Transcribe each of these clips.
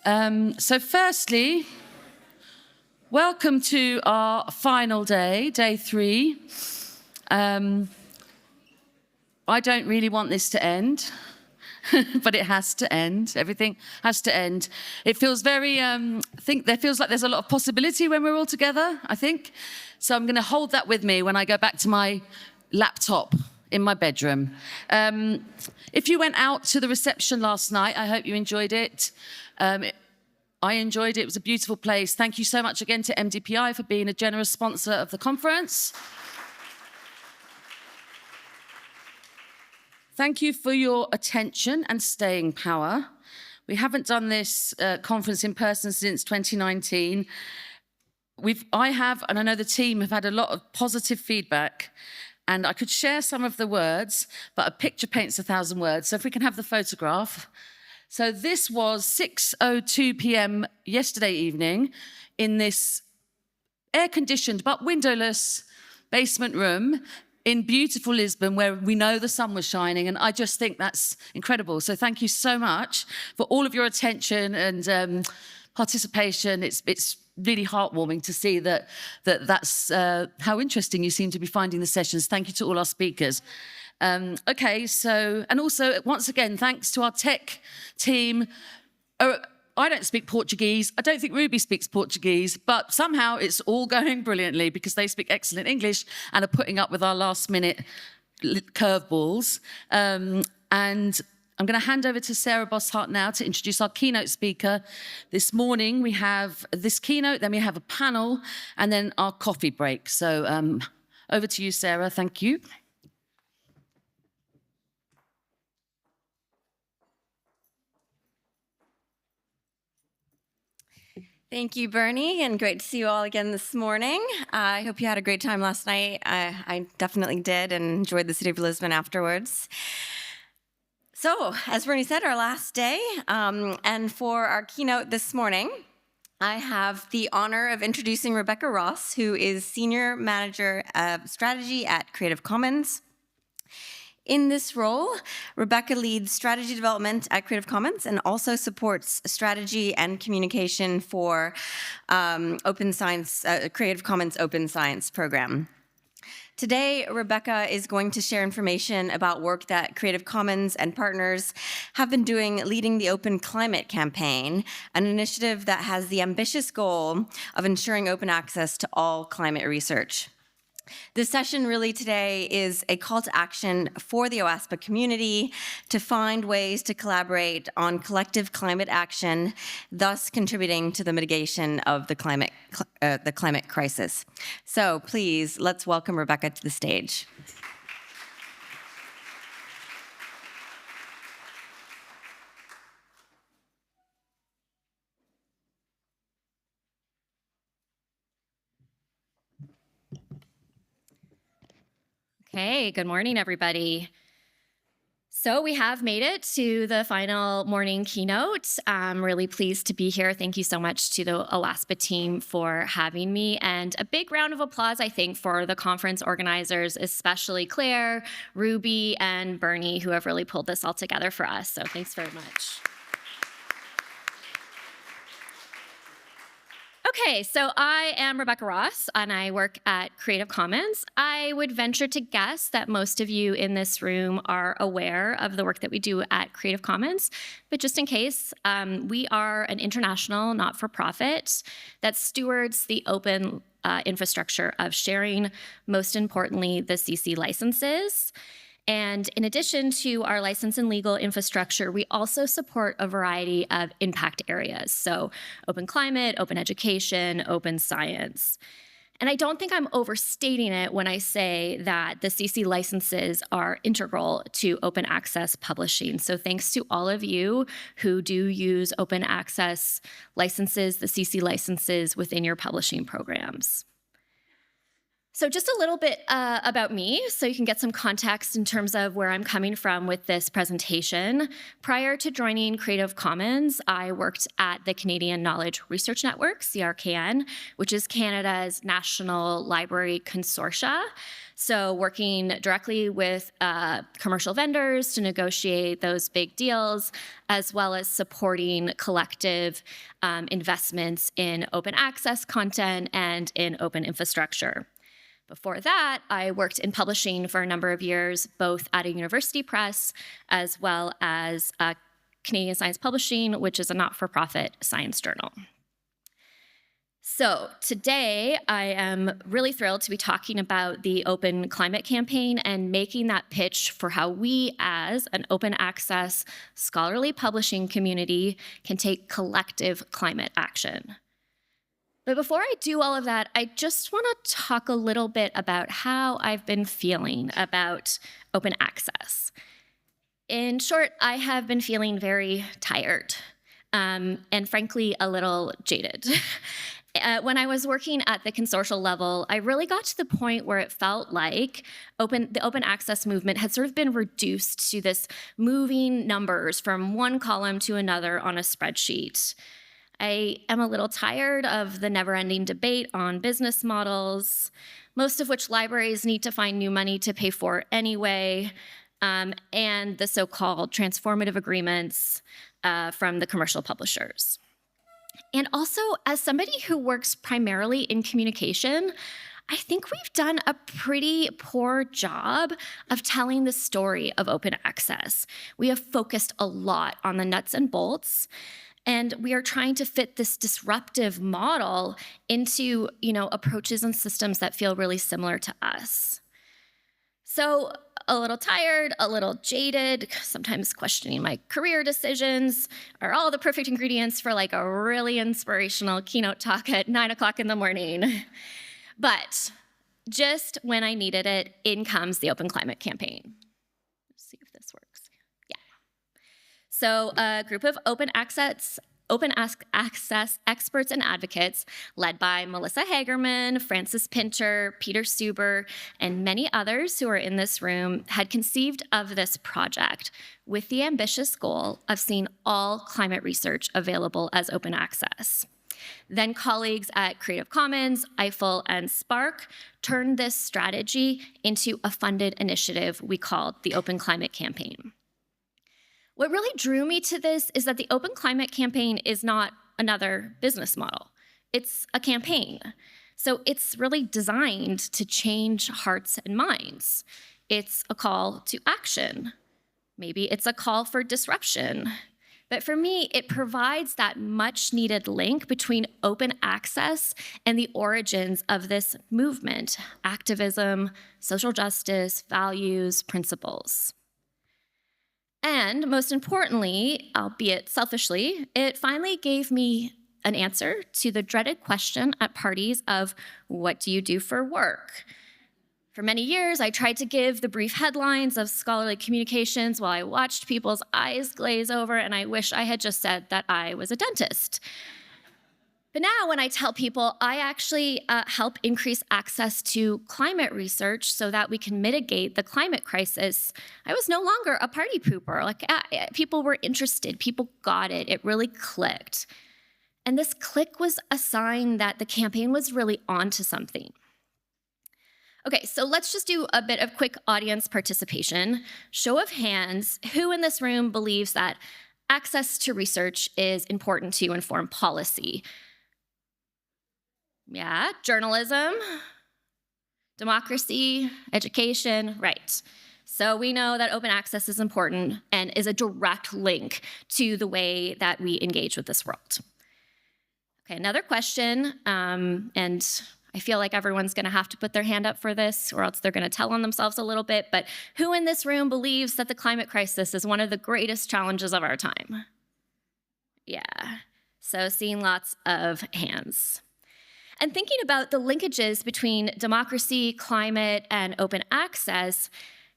So firstly, welcome to our final day, day 3. I don't really want this to end, but it has to end. Everything has to end. It feels very, feels like there's a lot of possibility when we're all together, I think. So I'm going to hold that with me when I go back to my laptop in my bedroom. If you went out to the reception last night, I hope you enjoyed it. I enjoyed it. It was a beautiful place. Thank you so much again to MDPI for being a generous sponsor of the conference. Thank you for your attention and staying power. We haven't done this conference in person since 2019. I have, and I know the team have had a lot of positive feedback, and I could share some of the words, but a picture paints 1,000 words. So if we can have the photograph. So this was 6:02 p.m. yesterday evening in this air-conditioned but windowless basement room in beautiful Lisbon, where we know the sun was shining, and I just think that's incredible. So thank you so much for all of your attention and participation. It's really heartwarming to see that's how interesting you seem to be finding the sessions. Thank you to all our speakers. Okay, so, and also, once again, thanks to our tech team. I don't speak Portuguese. I don't think Ruby speaks Portuguese, but somehow it's all going brilliantly because they speak excellent English and are putting up with our last-minute curveballs. And I'm going to hand over to Sarah Bosshart now to introduce our keynote speaker. This morning, we have this keynote, then we have a panel, and then our coffee break. So over to you, Sarah. Thank you. Thank you, Bernie, and great to see you all again this morning. I hope you had a great time last night. I definitely did and enjoyed the city of Lisbon afterwards. So, as Bernie said, our last day, and for our keynote this morning, I have the honor of introducing Rebecca Ross, who is Senior Manager of Strategy at Creative Commons. In this role, Rebecca leads strategy development at Creative Commons and also supports strategy and communication for Open Science, Creative Commons Open Science program. Today, Rebecca is going to share information about work that Creative Commons and partners have been doing leading the Open Climate Campaign, an initiative that has the ambitious goal of ensuring open access to all climate research. This session really today is a call to action for the OASPA community to find ways to collaborate on collective climate action, thus contributing to the mitigation of the climate crisis. So please, let's welcome Rebecca to the stage. Okay, good morning, everybody. So we have made it to the final morning keynote. I'm really pleased to be here. Thank you so much to the OASPA team for having me. And a big round of applause, I think, for the conference organizers, especially Claire, Ruby, and Bernie, who have really pulled this all together for us. So thanks very much. Okay, so I am Rebecca Ross, and I work at Creative Commons. I would venture to guess that most of you in this room are aware of the work that we do at Creative Commons, but just in case, we are an international not-for-profit that stewards the open infrastructure of sharing, most importantly, the CC licenses. And in addition to our license and legal infrastructure, we also support a variety of impact areas. So open climate, open education, open science. And I don't think I'm overstating it when I say that the CC licenses are integral to open access publishing. So thanks to all of you who do use open access licenses, the CC licenses within your publishing programs. So just a little bit about me, so you can get some context in terms of where I'm coming from with this presentation. Prior to joining Creative Commons, I worked at the Canadian Knowledge Research Network, CRKN, which is Canada's national library consortia. So working directly with commercial vendors to negotiate those big deals, as well as supporting collective investments in open access content and in open infrastructure. Before that, I worked in publishing for a number of years, both at a university press as well as Canadian Science Publishing, which is a not-for-profit science journal. So today, I am really thrilled to be talking about the Open Climate Campaign and making that pitch for how we, as an open access scholarly publishing community, can take collective climate action. But before I do all of that, I just want to talk a little bit about how I've been feeling about open access. In short, I have been feeling very tired and frankly, a little jaded. When I was working at the consortial level, I really got to the point where it felt like the open access movement had sort of been reduced to this moving numbers from one column to another on a spreadsheet. I am a little tired of the never-ending debate on business models, most of which libraries need to find new money to pay for anyway, and the so-called transformative agreements from the commercial publishers. And also, as somebody who works primarily in communication, I think we've done a pretty poor job of telling the story of open access. We have focused a lot on the nuts and bolts, and we are trying to fit this disruptive model into, approaches and systems that feel really similar to us. So a little tired, a little jaded, sometimes questioning my career decisions are all the perfect ingredients for like a really inspirational keynote talk at 9 o'clock in the morning. But just when I needed it, in comes the Open Climate Campaign. Let's see if this works. So a group of open access experts and advocates led by Melissa Hagerman, Francis Pinter, Peter Suber, and many others who are in this room had conceived of this project with the ambitious goal of seeing all climate research available as open access. Then colleagues at Creative Commons, Eiffel, and Spark turned this strategy into a funded initiative we called the Open Climate Campaign. What really drew me to this is that the Open Climate Campaign is not another business model. It's a campaign. So it's really designed to change hearts and minds. It's a call to action. Maybe it's a call for disruption. But for me, it provides that much needed link between open access and the origins of this movement: activism, social justice, values, principles. And most importantly, albeit selfishly, it finally gave me an answer to the dreaded question at parties of, what do you do for work? For many years, I tried to give the brief headlines of scholarly communications while I watched people's eyes glaze over, and I wish I had just said that I was a dentist. But now when I tell people I actually help increase access to climate research so that we can mitigate the climate crisis, I was no longer a party pooper. People were interested, people got it, it really clicked. And this click was a sign that the campaign was really onto something. Okay, so let's just do a bit of quick audience participation. Show of hands, who in this room believes that access to research is important to inform policy? Yeah, journalism, democracy, education, right. So we know that open access is important and is a direct link to the way that we engage with this world. Okay, another question, and I feel like everyone's gonna have to put their hand up for this or else they're gonna tell on themselves a little bit, but who in this room believes that the climate crisis is one of the greatest challenges of our time? Yeah, so seeing lots of hands. And thinking about the linkages between democracy, climate, and open access,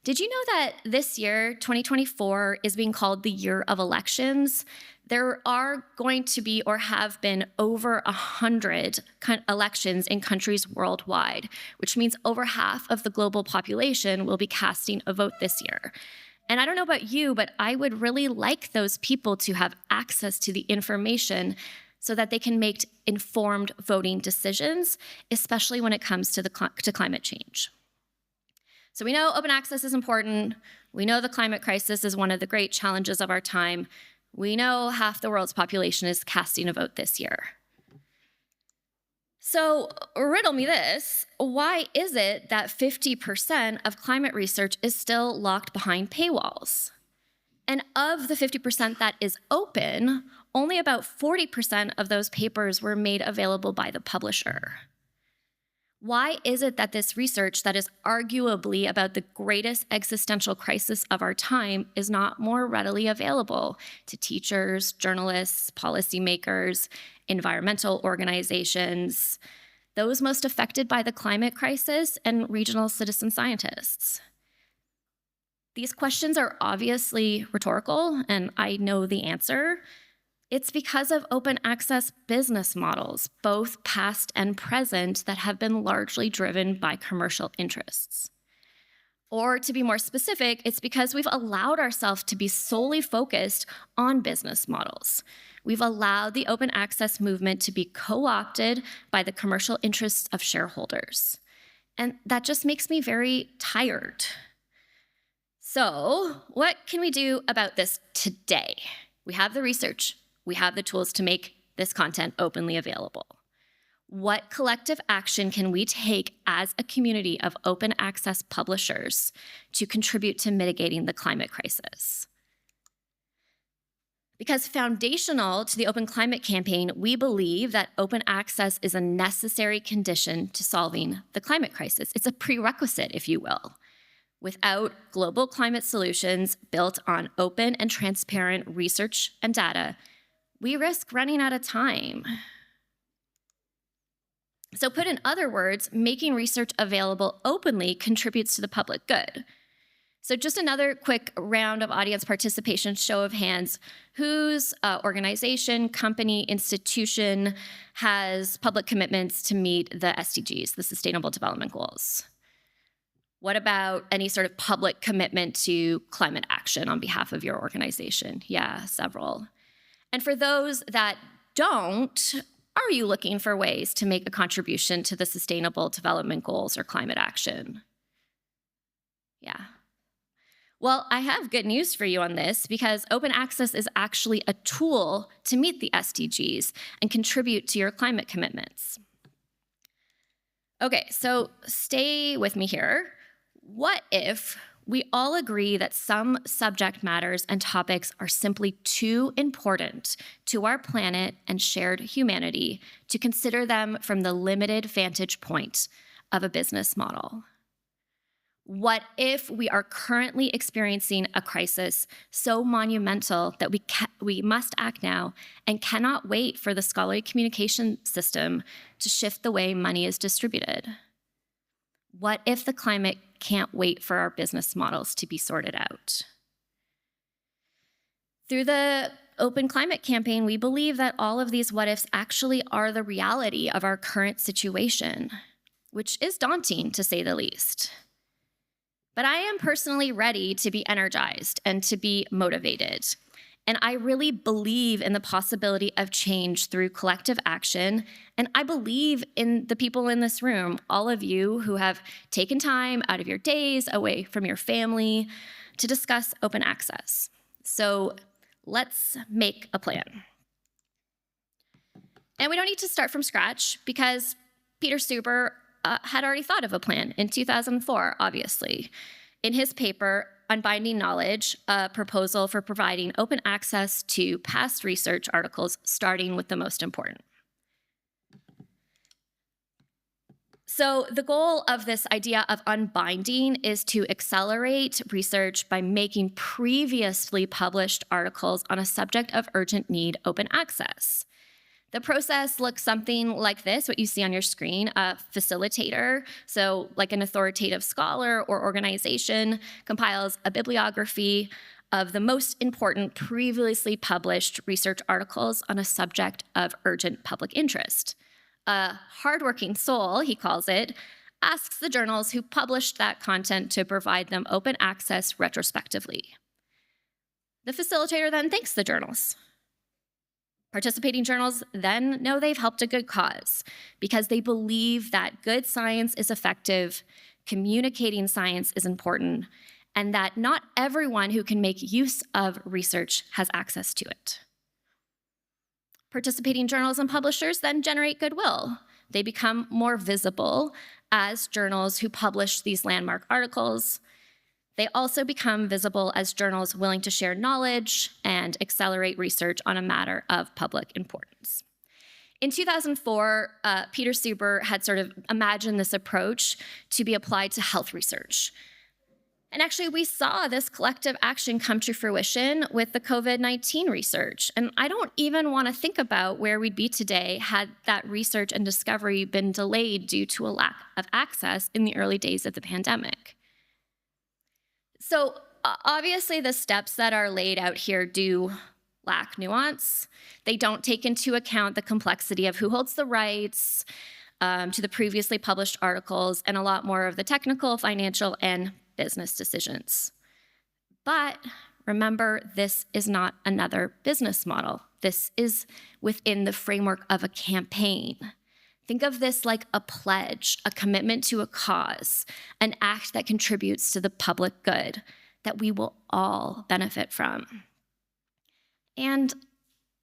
Did you know that this year, 2024, is being called the year of elections? There are going to be or have been over 100 elections in countries worldwide, which means over half of the global population will be casting a vote this year. And I don't know about you, but I would really like those people to have access to the information so that they can make informed voting decisions, especially when it comes to climate change. So we know open access is important. We know the climate crisis is one of the great challenges of our time. We know half the world's population is casting a vote this year. So riddle me this, why is it that 50% of climate research is still locked behind paywalls? And of the 50% that is open, only about 40% of those papers were made available by the publisher. Why is it that this research that is arguably about the greatest existential crisis of our time is not more readily available to teachers, journalists, policymakers, environmental organizations, those most affected by the climate crisis, and regional citizen scientists? These questions are obviously rhetorical, and I know the answer. It's because of open access business models, both past and present, that have been largely driven by commercial interests. Or to be more specific, it's because we've allowed ourselves to be solely focused on business models. We've allowed the open access movement to be co-opted by the commercial interests of shareholders. And that just makes me very tired. So, what can we do about this today? We have the research. We have the tools to make this content openly available. What collective action can we take as a community of open access publishers to contribute to mitigating the climate crisis? Because foundational to the Open Climate Campaign, we believe that open access is a necessary condition to solving the climate crisis. It's a prerequisite, if you will. Without global climate solutions built on open and transparent research and data, we risk running out of time. So put in other words, making research available openly contributes to the public good. So just another quick round of audience participation, show of hands. Whose organization, company, institution has public commitments to meet the SDGs, the Sustainable Development Goals? What about any sort of public commitment to climate action on behalf of your organization? Yeah, several. And for those that don't, are you looking for ways to make a contribution to the Sustainable Development Goals or climate action? Yeah. Well, I have good news for you on this, because open access is actually a tool to meet the SDGs and contribute to your climate commitments. Okay, so stay with me here. What if we all agree that some subject matters and topics are simply too important to our planet and shared humanity to consider them from the limited vantage point of a business model? What if we are currently experiencing a crisis so monumental that we must act now and cannot wait for the scholarly communication system to shift the way money is distributed? What if the climate can't wait for our business models to be sorted out? Through the Open Climate Campaign, we believe that all of these what ifs actually are the reality of our current situation, which is daunting to say the least. But I am personally ready to be energized and to be motivated. And I really believe in the possibility of change through collective action. And I believe in the people in this room, all of you who have taken time out of your days away from your family to discuss open access. So let's make a plan. And we don't need to start from scratch, because Peter Stuber had already thought of a plan in 2004, obviously. In his paper, Unbinding Knowledge, a proposal for providing open access to past research articles, starting with the most important. So the goal of this idea of unbinding is to accelerate research by making previously published articles on a subject of urgent need open access. The process looks something like this, what you see on your screen. A facilitator, so like an authoritative scholar or organization, compiles a bibliography of the most important previously published research articles on a subject of urgent public interest. A hardworking soul, he calls it, asks the journals who published that content to provide them open access retrospectively. The facilitator then thanks the journals. Participating journals then know they've helped a good cause because they believe that good science is effective, communicating science is important, and that not everyone who can make use of research has access to it. Participating journals and publishers then generate goodwill. They become more visible as journals who publish these landmark articles. They also become visible as journals willing to share knowledge and accelerate research on a matter of public importance. In 2004, Peter Suber had sort of imagined this approach to be applied to health research. And actually, we saw this collective action come to fruition with the COVID-19 research. And I don't even want to think about where we'd be today had that research and discovery been delayed due to a lack of access in the early days of the pandemic. So obviously, the steps that are laid out here do lack nuance. They don't take into account the complexity of who holds the rights to the previously published articles and a lot more of the technical, financial, and business decisions. But remember, this is not another business model. This is within the framework of a campaign. Think of this like a pledge, a commitment to a cause, an act that contributes to the public good that we will all benefit from. And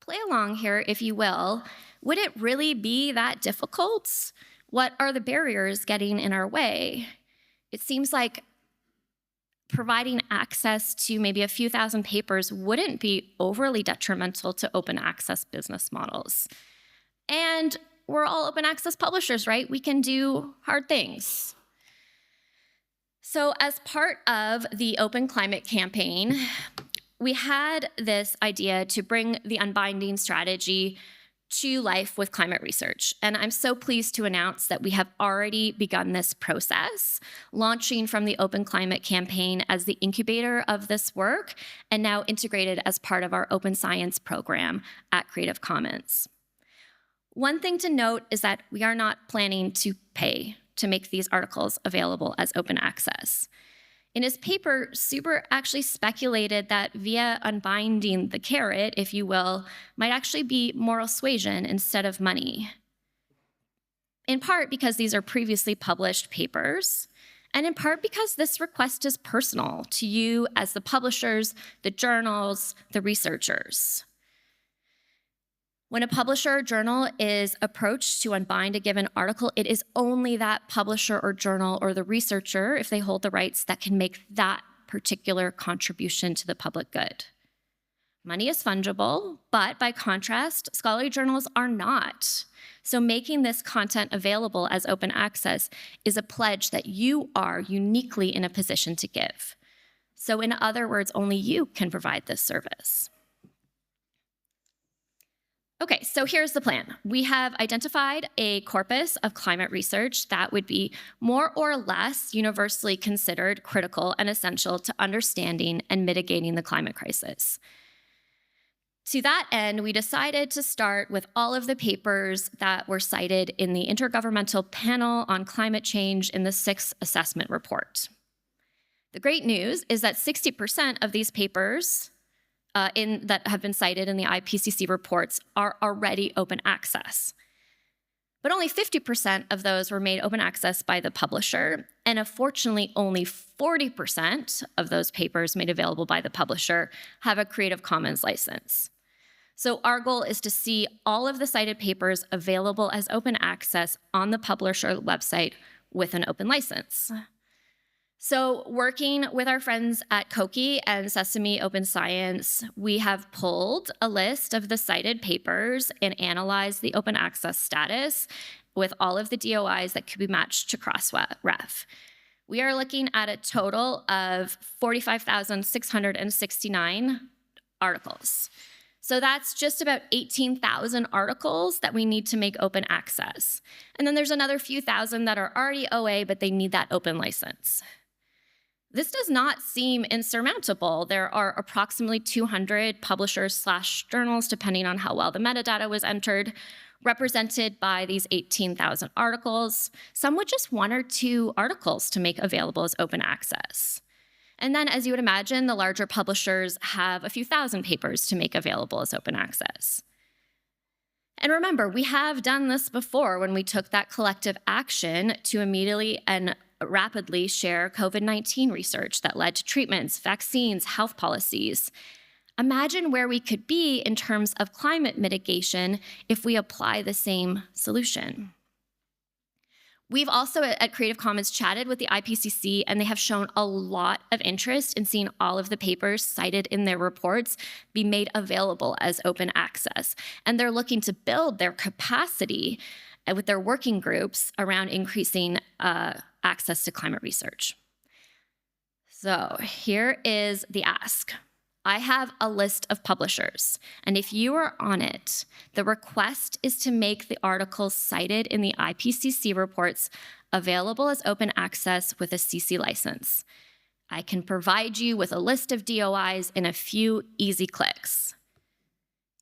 play along here, if you will. Would it really be that difficult? What are the barriers getting in our way? It seems like providing access to maybe a few thousand papers wouldn't be overly detrimental to open access business models. And we're all open access publishers, right? We can do hard things. So as part of the Open Climate Campaign, we had this idea to bring the unbinding strategy to life with climate research. And I'm so pleased to announce that we have already begun this process, launching from the Open Climate Campaign as the incubator of this work, and now integrated as part of our Open Science program at Creative Commons. One thing to note is that we are not planning to pay to make these articles available as open access. In his paper, Suber actually speculated that via unbinding the carrot, if you will, might actually be moral suasion instead of money. In part because these are previously published papers, and in part because this request is personal to you as the publishers, the journals, the researchers. When a publisher or journal is approached to unbind a given article, it is only that publisher or journal or the researcher, if they hold the rights, that can make that particular contribution to the public good. Money is fungible, but by contrast, scholarly journals are not. So making this content available as open access is a pledge that you are uniquely in a position to give. So in other words, only you can provide this service. Okay, so here's the plan. We have identified a corpus of climate research that would be more or less universally considered critical and essential to understanding and mitigating the climate crisis. To that end, we decided to start with all of the papers that were cited in the Intergovernmental Panel on Climate Change in the 6th Assessment Report. The great news is that 60% of these papers that have been cited in the IPCC reports are already open access. But only 50% of those were made open access by the publisher, and unfortunately only 40% of those papers made available by the publisher have a Creative Commons license. So our goal is to see all of the cited papers available as open access on the publisher website with an open license. So working with our friends at Koki and Sesame Open Science, we have pulled a list of the cited papers and analyzed the open access status with all of the DOIs that could be matched to Crossref. We are looking at a total of 45,669 articles. So that's just about 18,000 articles that we need to make open access. And then there's another few thousand that are already OA, but they need that open license. This does not seem insurmountable. There are approximately 200 publishers/journals, depending on how well the metadata was entered, represented by these 18,000 articles, some with just 1 or 2 articles to make available as open access. And then, as you would imagine, the larger publishers have a few thousand papers to make available as open access. And remember, we have done this before when we took that collective action to immediately and rapidly share COVID-19 research that led to treatments, vaccines, health policies. Imagine where we could be in terms of climate mitigation if we apply the same solution. We've also at Creative Commons chatted with the IPCC, and they have shown a lot of interest in seeing all of the papers cited in their reports be made available as open access. And they're looking to build their capacity with their working groups around increasing access to climate research. So here is the ask. I have a list of publishers, and if you are on it, the request is to make the articles cited in the IPCC reports available as open access with a CC license. I can provide you with a list of DOIs in a few easy clicks.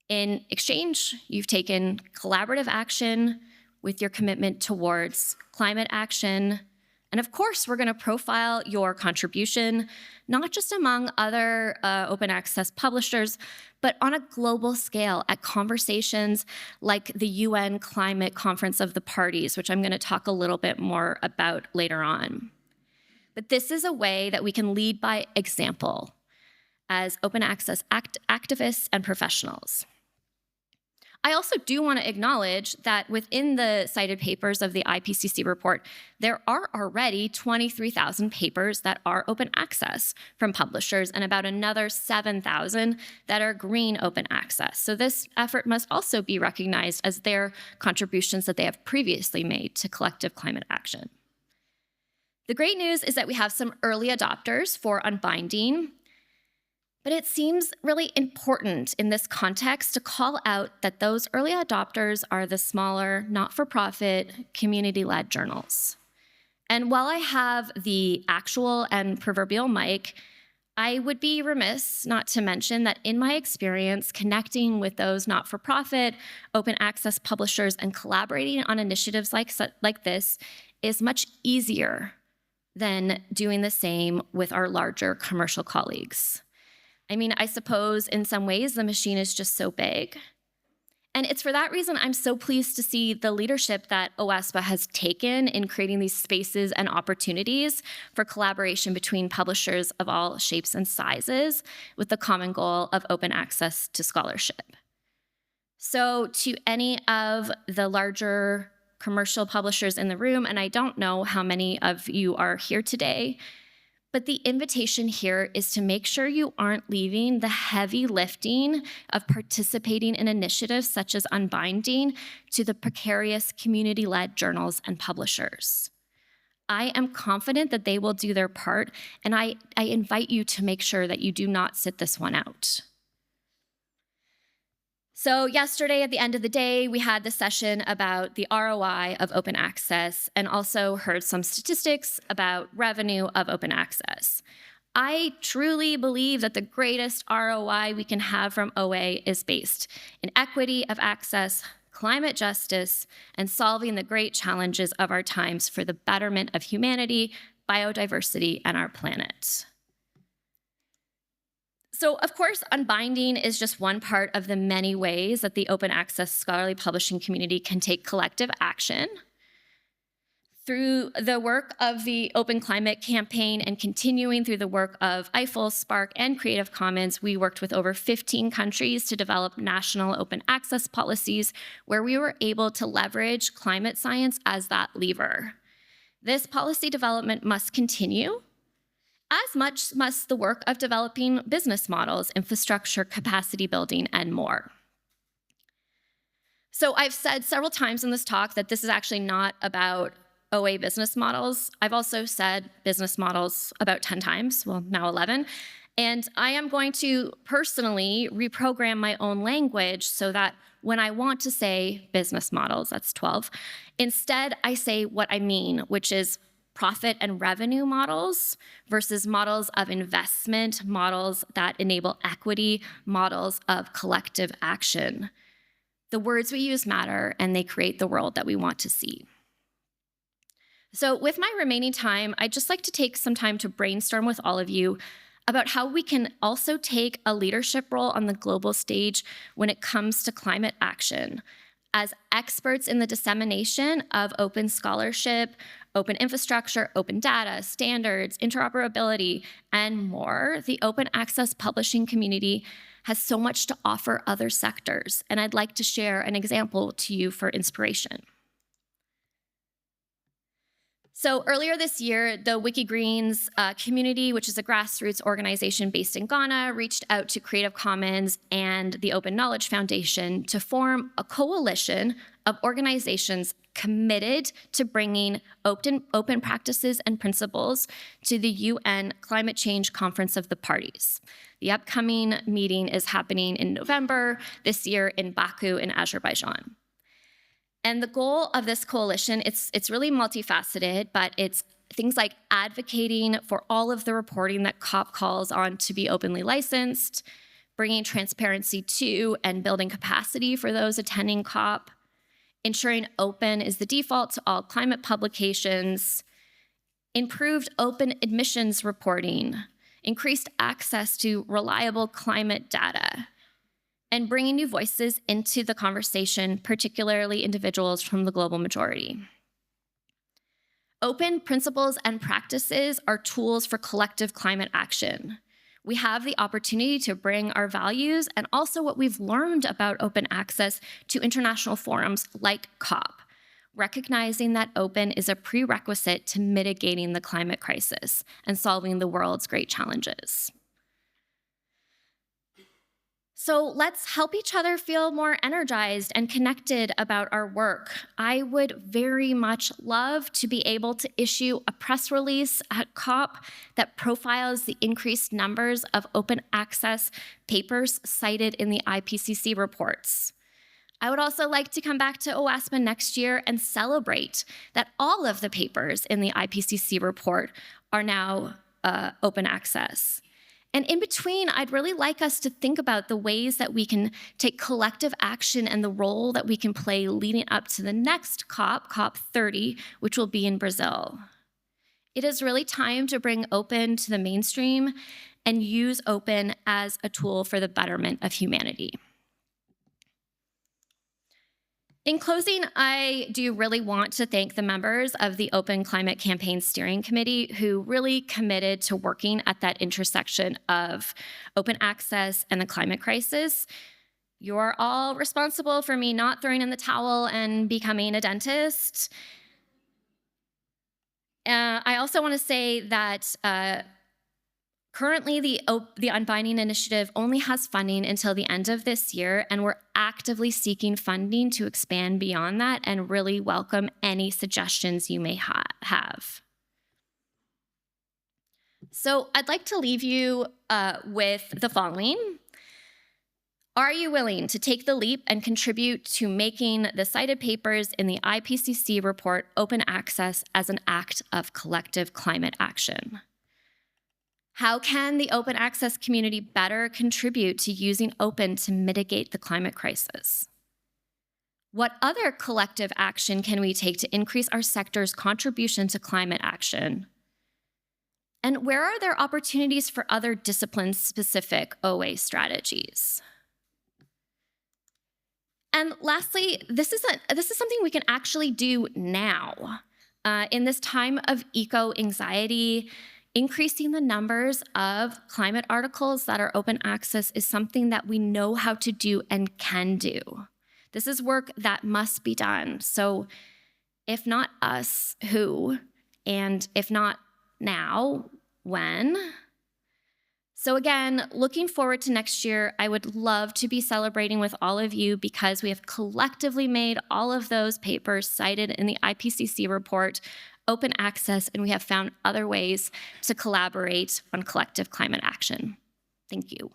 In exchange, you've taken collaborative action with your commitment towards climate action. And of course, we're going to profile your contribution, not just among other open access publishers, but on a global scale at conversations like the UN Climate Conference of the Parties, which I'm going to talk a little bit more about later on. But this is a way that we can lead by example as open access activists and professionals. I also do want to acknowledge that within the cited papers of the IPCC report, there are already 23,000 papers that are open access from publishers and about another 7,000 that are green open access. So this effort must also be recognized as their contributions that they have previously made to collective climate action. The great news is that we have some early adopters for unbinding. But it seems really important in this context to call out that those early adopters are the smaller, not-for-profit, community-led journals. And while I have the actual and proverbial mic, I would be remiss not to mention that in my experience, connecting with those not-for-profit, open access publishers and collaborating on initiatives like this is much easier than doing the same with our larger commercial colleagues. I mean, I suppose in some ways the machine is just so big. And it's for that reason I'm so pleased to see the leadership that OASPA has taken in creating these spaces and opportunities for collaboration between publishers of all shapes and sizes with the common goal of open access to scholarship. So to any of the larger commercial publishers in the room, and I don't know how many of you are here today, but the invitation here is to make sure you aren't leaving the heavy lifting of participating in initiatives such as Unbinding to the precarious community-led journals and publishers. I am confident that they will do their part, and I invite you to make sure that you do not sit this one out. So yesterday, at the end of the day, we had the session about the ROI of open access and also heard some statistics about revenue of open access. I truly believe that the greatest ROI we can have from OA is based in equity of access, climate justice, and solving the great challenges of our times for the betterment of humanity, biodiversity, and our planet. So, of course, Unbinding is just one part of the many ways that the open access scholarly publishing community can take collective action. Through the work of the Open Climate Campaign and continuing through the work of Eiffel, Spark, and Creative Commons, we worked with over 15 countries to develop national open access policies where we were able to leverage climate science as that lever. This policy development must continue. As much must the work of developing business models, infrastructure, capacity building, and more. So I've said several times in this talk that this is actually not about OA business models. I've also said business models about 10 times, well, now 11. And I am going to personally reprogram my own language so that when I want to say business models, that's 12, instead I say what I mean, which is profit and revenue models versus models of investment, models that enable equity, models of collective action. The words we use matter, and they create the world that we want to see. So with my remaining time, I'd just like to take some time to brainstorm with all of you about how we can also take a leadership role on the global stage when it comes to climate action. As experts in the dissemination of open scholarship, open infrastructure, open data, standards, interoperability, and more, the open access publishing community has so much to offer other sectors, and I'd like to share an example to you for inspiration. So earlier this year, the WikiGreens community, which is a grassroots organization based in Ghana, reached out to Creative Commons and the Open Knowledge Foundation to form a coalition of organizations committed to bringing open practices and principles to the UN Climate Change Conference of the Parties. The upcoming meeting is happening in November this year in Baku in Azerbaijan. And the goal of this coalition, it's really multifaceted, but it's things like advocating for all of the reporting that COP calls on to be openly licensed, bringing transparency to and building capacity for those attending COP, ensuring open is the default to all climate publications, improved open admissions reporting, increased access to reliable climate data, and bringing new voices into the conversation, particularly individuals from the global majority. Open principles and practices are tools for collective climate action. We have the opportunity to bring our values and also what we've learned about open access to international forums like COP, recognizing that open is a prerequisite to mitigating the climate crisis and solving the world's great challenges. So let's help each other feel more energized and connected about our work. I would very much love to be able to issue a press release at COP that profiles the increased numbers of open access papers cited in the IPCC reports. I would also like to come back to OASPA next year and celebrate that all of the papers in the IPCC report are now open access. And in between, I'd really like us to think about the ways that we can take collective action and the role that we can play leading up to the next COP, COP30, which will be in Brazil. It is really time to bring open to the mainstream and use open as a tool for the betterment of humanity. In closing, I do really want to thank the members of the Open Climate Campaign Steering Committee who really committed to working at that intersection of open access and the climate crisis. You're all responsible for me not throwing in the towel and becoming a dentist. I also want to say that currently, the Unbinding Initiative only has funding until the end of this year, and we're actively seeking funding to expand beyond that and really welcome any suggestions you may have. So I'd like to leave you with the following. Are you willing to take the leap and contribute to making the cited papers in the IPCC report open access as an act of collective climate action? How can the open access community better contribute to using open to mitigate the climate crisis? What other collective action can we take to increase our sector's contribution to climate action? And where are there opportunities for other discipline-specific OA strategies? And lastly, this is something we can actually do now. In this time of eco-anxiety, increasing the numbers of climate articles that are open access is something that we know how to do and can do. This is work that must be done. So if not us, who? And if not now, when? So again, looking forward to next year, I would love to be celebrating with all of you because we have collectively made all of those papers cited in the IPCC report open access, and we have found other ways to collaborate on collective climate action. Thank you.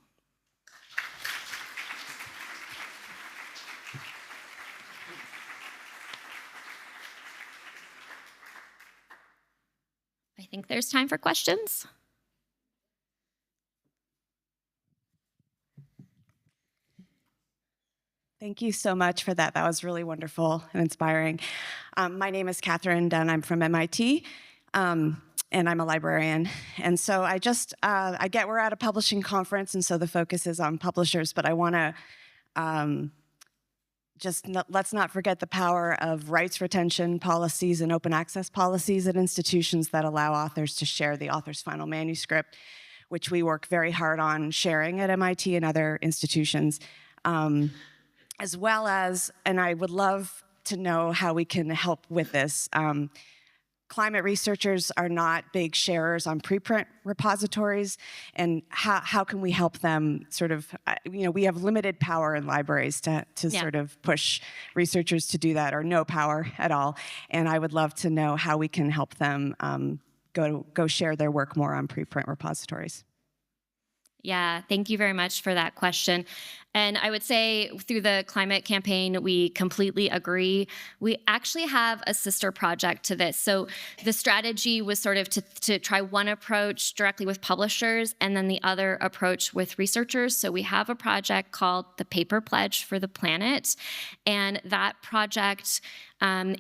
I think there's time for questions. Thank you so much for that. That was really wonderful and inspiring. My name is Catherine Dunn. I'm from MIT, and I'm a librarian. And so I get we're at a publishing conference, and so the focus is on publishers, but I want to let's not forget the power of rights retention policies and open access policies at institutions that allow authors to share the author's final manuscript, which we work very hard on sharing at MIT and other institutions. As well as, and I would love to know how we can help with this. Climate researchers are not big sharers on preprint repositories, and how can we help them sort of, we have limited power in libraries to sort of push researchers to do that, or no power at all. And I would love to know how we can help them go share their work more on preprint repositories. Yeah, thank you very much for that question. And I would say through the climate campaign, we completely agree. We actually have a sister project to this. So the strategy was sort of to try one approach directly with publishers and then the other approach with researchers. So we have a project called the Paper Pledge for the Planet. And that project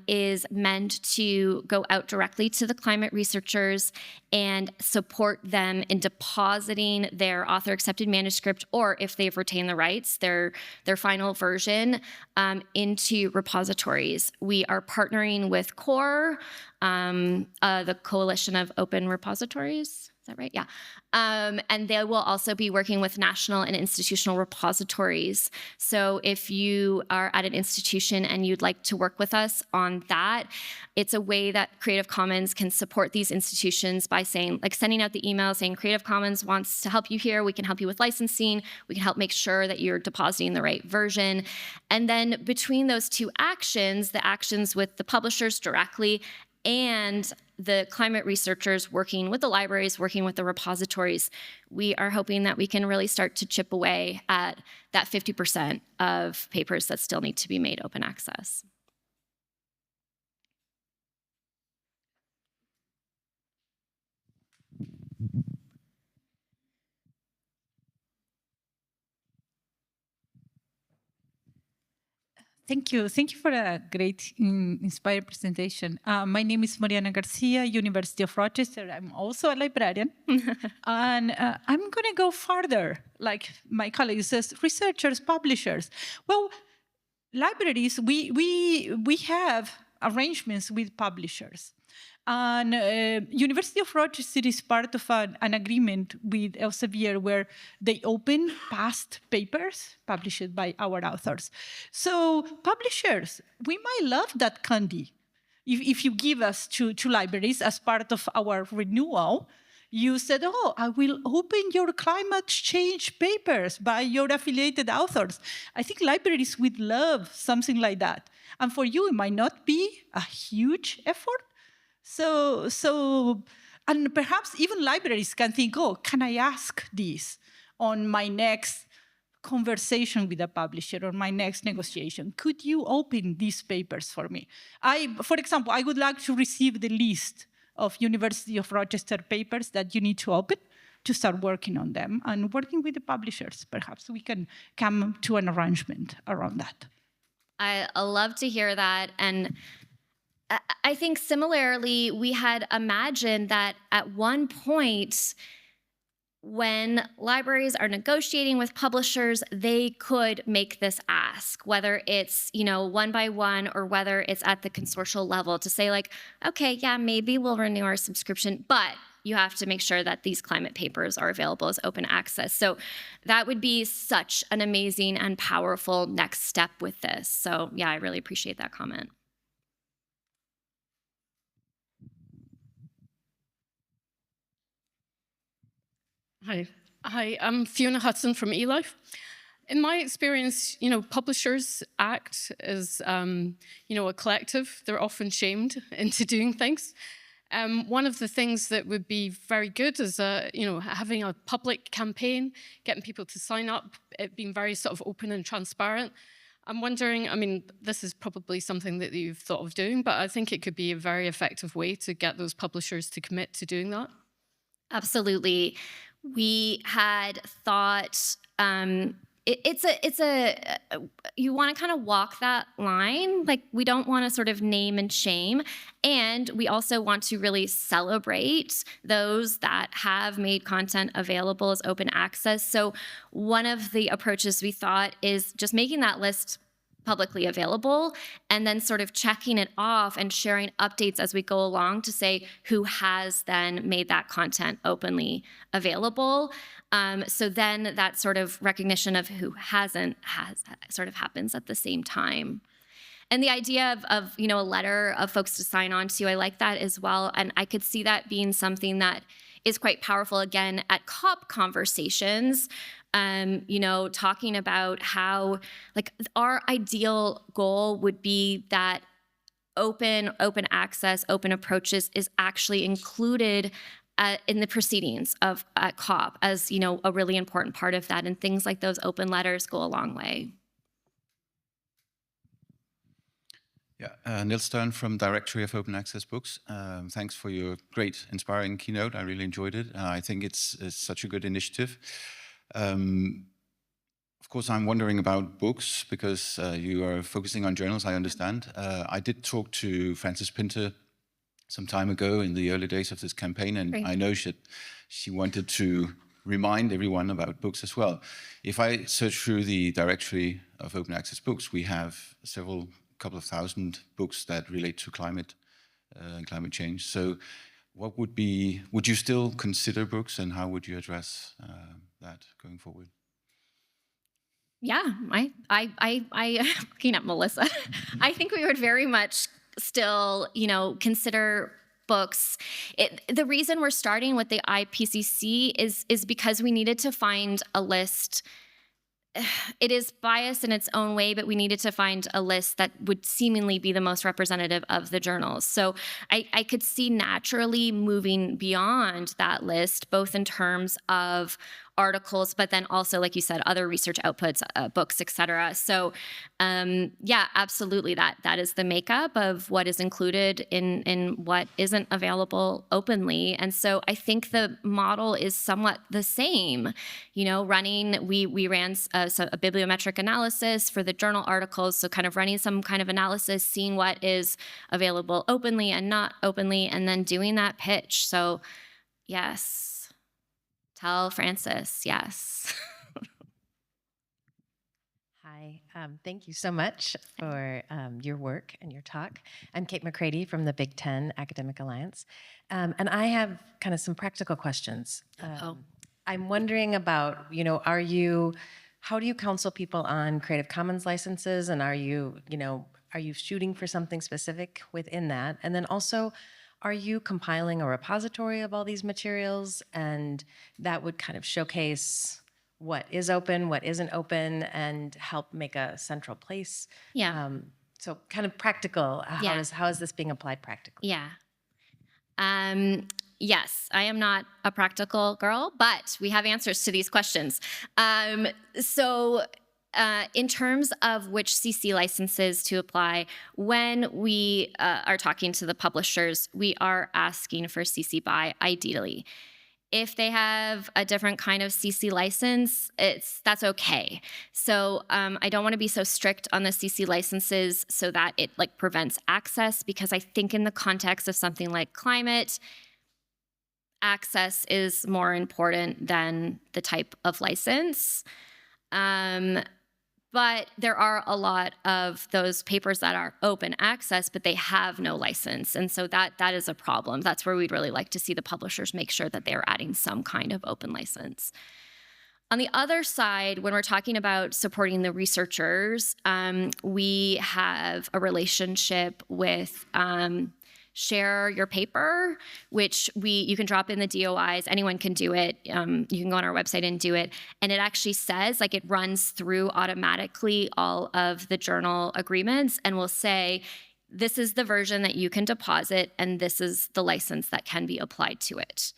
is meant to go out directly to the climate researchers and support them in depositing their author-accepted manuscript, or if they've retained the rights, their final version, into repositories. We are partnering with CORE, the Coalition of Open Repositories. Is that right? Yeah. And they will also be working with national and institutional repositories. So if you are at an institution and you'd like to work with us on that, it's a way that Creative Commons can support these institutions by saying, like sending out the email saying Creative Commons wants to help you here. We can help you with licensing. We can help make sure that you're depositing the right version. And then between those two actions, the actions with the publishers directly and the climate researchers working with the libraries, working with the repositories, we are hoping that we can really start to chip away at that 50% of papers that still need to be made open access. Thank you. Thank you for a great, inspired presentation. My name is Mariana Garcia, University of Rochester. I'm also a librarian. And I'm going to go farther, like my colleague says, researchers, publishers. Well, libraries, we have arrangements with publishers. And University of Rochester is part of an agreement with Elsevier where they open past papers published by our authors. So publishers, we might love that candy. If you give us to libraries as part of our renewal, you said, oh, I will open your climate change papers by your affiliated authors. I think libraries would love something like that. And for you, it might not be a huge effort. And perhaps even libraries can think, oh, can I ask this on my next conversation with a publisher or my next negotiation? Could you open these papers for me? For example, I would like to receive the list of University of Rochester papers that you need to open to start working on them, and working with the publishers. Perhaps we can come to an arrangement around that. I love to hear that. And I think similarly, we had imagined that at one point, when libraries are negotiating with publishers, they could make this ask, whether it's, one by one or whether it's at the consortial level, to say like, okay, yeah, maybe we'll renew our subscription, but you have to make sure that these climate papers are available as open access. So that would be such an amazing and powerful next step with this. So yeah, I really appreciate that comment. Hi, I'm Fiona Hudson from eLife. In my experience, publishers act as, a collective. They're often shamed into doing things. One of the things that would be very good is, having a public campaign, getting people to sign up, it being very sort of open and transparent. I'm wondering, I mean, this is probably something that you've thought of doing, but I think it could be a very effective way to get those publishers to commit to doing that. Absolutely. We had thought you want to kind of walk that line. Like, we don't want to sort of name and shame. And we also want to really celebrate those that have made content available as open access. So one of the approaches we thought is just making that list publicly available and then sort of checking it off and sharing updates as we go along to say who has then made that content openly available. So then that sort of recognition of who hasn't sort of happens at the same time. And the idea of a letter of folks to sign on to, I like that as well. And I could see that being something that is quite powerful, again, at COP conversations, talking about how, like, our ideal goal would be that open access, open approaches is actually included in the proceedings at COP as, a really important part of that. And things like those open letters go a long way. Yeah, Nils Stern from Directory of Open Access Books. Thanks for your great, inspiring keynote. I really enjoyed it. I think it's such a good initiative. Of course, I'm wondering about books because you are focusing on journals, I understand. I did talk to Frances Pinter some time ago in the early days of this campaign, and I know she wanted to remind everyone about books as well. If I search through the Directory of Open Access Books, we have couple of thousand books that relate to climate and climate change. So would you still consider books, and how would you address that going forward? Yeah, I looking at Melissa, I think we would very much still, consider books. The reason we're starting with the IPCC is because we needed to find a list. It is biased in its own way, but we needed to find a list that would seemingly be the most representative of the journals. So I could see naturally moving beyond that list, both in terms of articles, but then also, like you said, other research outputs, books, et cetera. So yeah, absolutely, that is the makeup of what is included in what isn't available openly. And so I think the model is somewhat the same. We ran a bibliometric analysis for the journal articles, so kind of running some kind of analysis, seeing what is available openly and not openly, and then doing that pitch. So yes. Tell Frances, yes. Hi, thank you so much for your work and your talk. I'm Kate McCready from the Big Ten Academic Alliance, and I have kind of some practical questions. I'm wondering about, how do you counsel people on Creative Commons licenses, and are you shooting for something specific within that? And then also, are you compiling a repository of all these materials, and that would kind of showcase what is open, what isn't open, and help make a central place? Yeah. So kind of practical, how is this being applied practically? Yeah. Yes, I am not a practical girl, but we have answers to these questions. In terms of which CC licenses to apply, when we are talking to the publishers, we are asking for CC BY ideally. If they have a different kind of CC license, that's okay. So I don't want to be so strict on the CC licenses so that it prevents access, because I think in the context of something like climate, access is more important than the type of license. But there are a lot of those papers that are open access, but they have no license. And so that is a problem. That's where we'd really like to see the publishers make sure that they're adding some kind of open license. On the other side, when we're talking about supporting the researchers, we have a relationship with Share Your Paper, which you can drop in the DOIs. Anyone can do it. You can go on our website and do it. And it actually says, it runs through automatically all of the journal agreements and will say, this is the version that you can deposit, and this is the license that can be applied to it.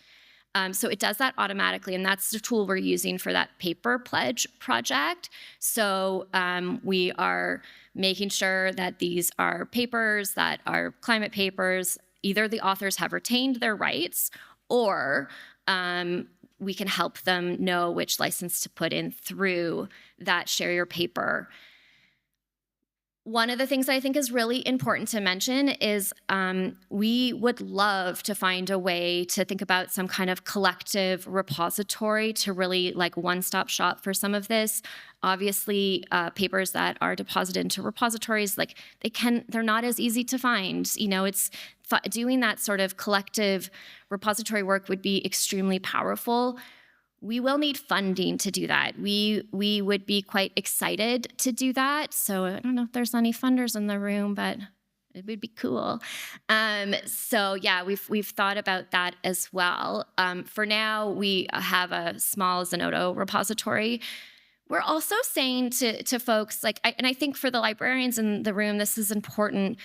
So it does that automatically, and that's the tool we're using for that paper pledge project. So we are making sure that these are papers that are climate papers. Either the authors have retained their rights, or we can help them know which license to put in through that Share Your Paper. One of the things I think is really important to mention is we would love to find a way to think about some kind of collective repository to really like one-stop shop for some of this. Obviously, papers that are deposited into repositories, like they're not as easy to find. You know, doing that sort of collective repository work would be extremely powerful. We will need funding to do that. We would be quite excited to do that. So I don't know if there's any funders in the room, but it would be cool. So yeah, we've thought about that as well. For now, we have a small Zenodo repository. We're also saying to folks, and I think for the librarians in the room, this is important.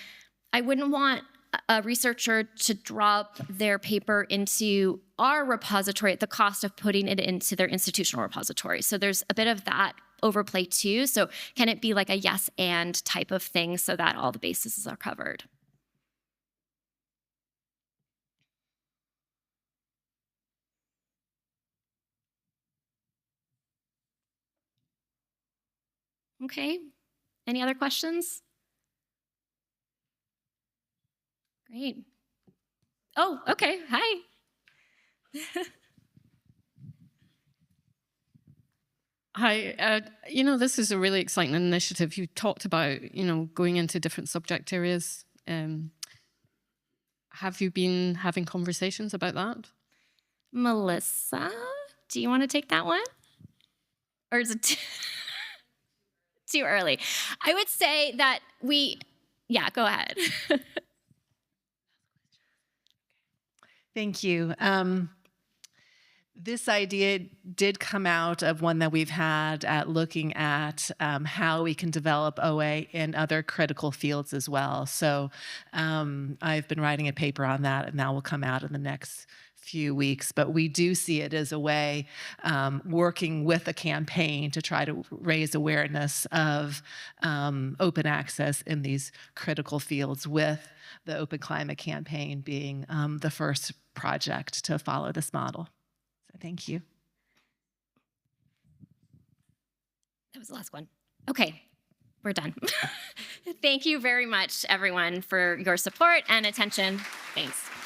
I wouldn't want a researcher to drop their paper into our repository at the cost of putting it into their institutional repository. So there's a bit of that overplay too. So can it be like a yes and type of thing so that all the bases are covered? Okay, any other questions? Great. Oh, okay, hi. Hi, this is a really exciting initiative. You talked about, going into different subject areas. Have you been having conversations about that? Melissa, do you want to take that one? Or is it too early? I would say that yeah, go ahead. Thank you. This idea did come out of one that we've had at looking at how we can develop OA in other critical fields as well. So I've been writing a paper on that, and that will come out in the next few weeks. But we do see it as a way, working with a campaign to try to raise awareness of open access in these critical fields, with the Open Climate Campaign being the first project to follow this model. So thank you. That was the last one. Okay, we're done. Thank you very much, everyone, for your support and attention. Thanks.